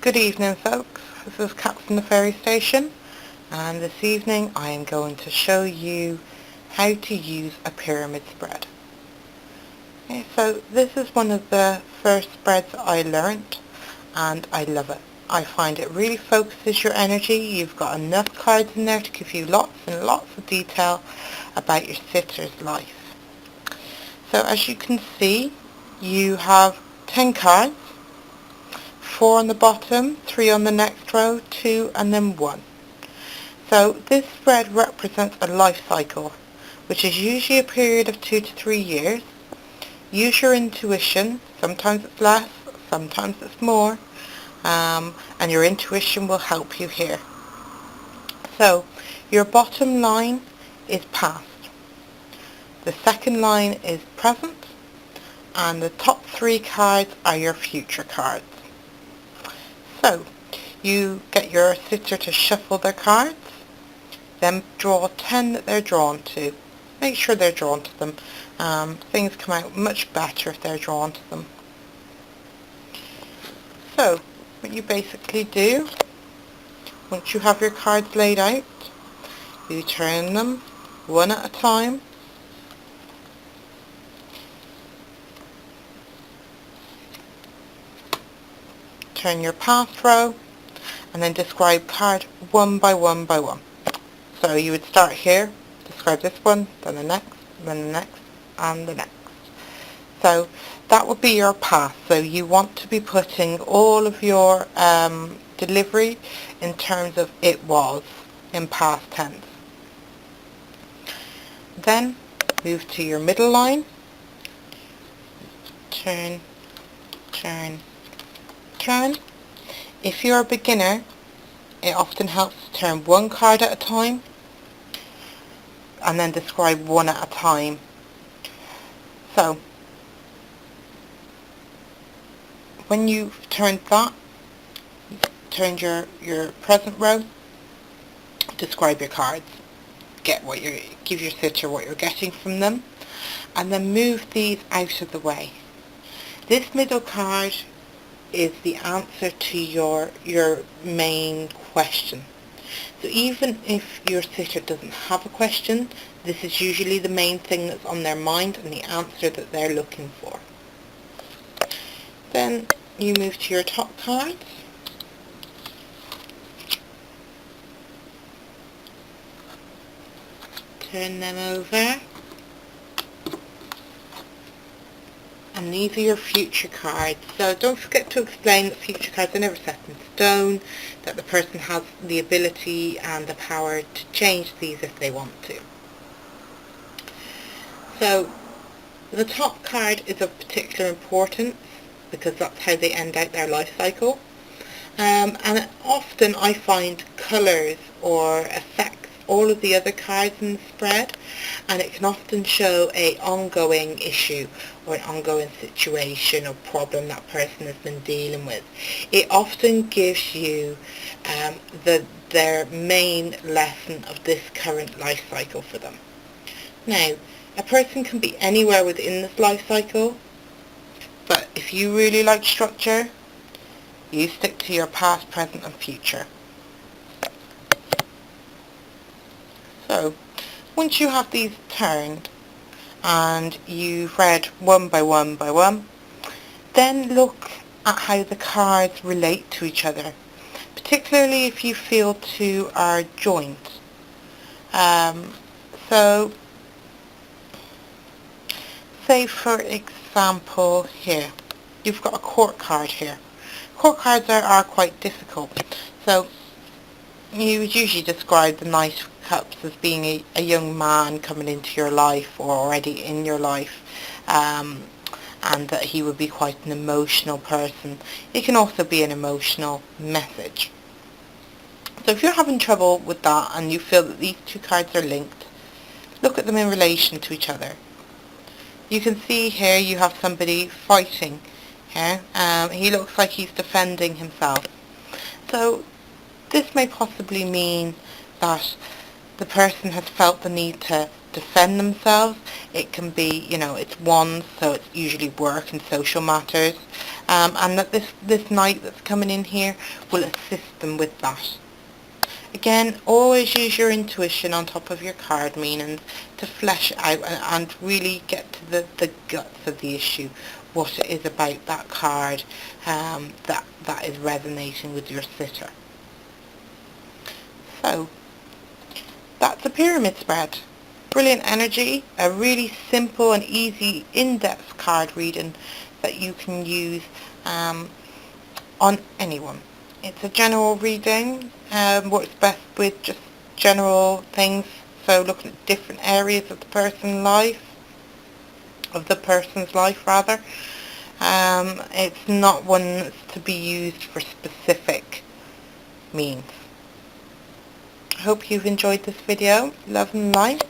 Good evening, folks. This is Kat from the Fairy Station, and this evening I am going to show you how to use a pyramid spread. Okay, so this is one of the first spreads I learnt, and I love it. I find it really focuses your energy. You've got enough cards in there to give you lots and lots of detail about your sitter's life. So as you can see, you have 10 cards. 4 on the bottom, 3 on the next row, 2 and then 1. So this spread represents a life cycle, which is usually a period of 2 to 3 years. Use your intuition. Sometimes it's less, sometimes it's more, and your intuition will help you here. So your bottom line is past, the second line is present, and the top 3 cards are your future cards. So, you get your sitter to shuffle their cards, then draw 10 that they're drawn to. Make sure they're drawn to them. Things come out much better if they're drawn to them. So, what you basically do, once you have your cards laid out, you turn them one at a time. Turn your past row, and then describe card one by one by one. So you would start here, describe this one, then the next, then the next, and the next. So that would be your past. So you want to be putting all of your delivery in terms of it was, in past tense. Then move to your middle line, turn, turn, turn. If you're a beginner, it often helps to turn one card at a time and then describe one at a time. So when you've turned that, turned your present row, describe your cards. Give your sitter what you're getting from them, and then move these out of the way. This middle card is the answer to your main question. So even if your sitter doesn't have a question, this is usually the main thing that's on their mind and the answer that they're looking for. Then you move to your top cards. Turn them over. And these are your future cards. So don't forget to explain that future cards are never set in stone, that the person has the ability and the power to change these if they want to. So the top card is of particular importance because that's how they end out their life cycle. And often I find colours or effects all of the other cards in the spread, and it can often show a ongoing issue or an ongoing situation or problem that person has been dealing with. It often gives you their main lesson of this current life cycle for them. Now, a person can be anywhere within this life cycle, but if you really like structure, you stick to your past, present and future. So, once you have these turned and you've read one by one by one, then look at how the cards relate to each other, particularly if you feel two are joined. So, say for example here, you've got a court card here. Court cards are quite difficult. So you would usually describe the Knight of Cups as being a young man coming into your life or already in your life, and that he would be quite an emotional person. It can also be an emotional message. So if you're having trouble with that and you feel that these two cards are linked, look at them in relation to each other. You can see here you have somebody fighting here. He looks like he's defending himself. So this may possibly mean that the person has felt the need to defend themselves. It can be, it's wands, so it's usually work and social matters. and that this knight that's coming in here will assist them with that. Again, always use your intuition on top of your card meanings to flesh out and really get to the guts of the issue, what it is about that card that is resonating with your sitter. So, that's a pyramid spread. Brilliant energy, a really simple and easy in-depth card reading that you can use on anyone. It's a general reading, works best with just general things, so looking at different areas of the person's life, it's not one that's to be used for specific means. I hope you've enjoyed this video. Love and light.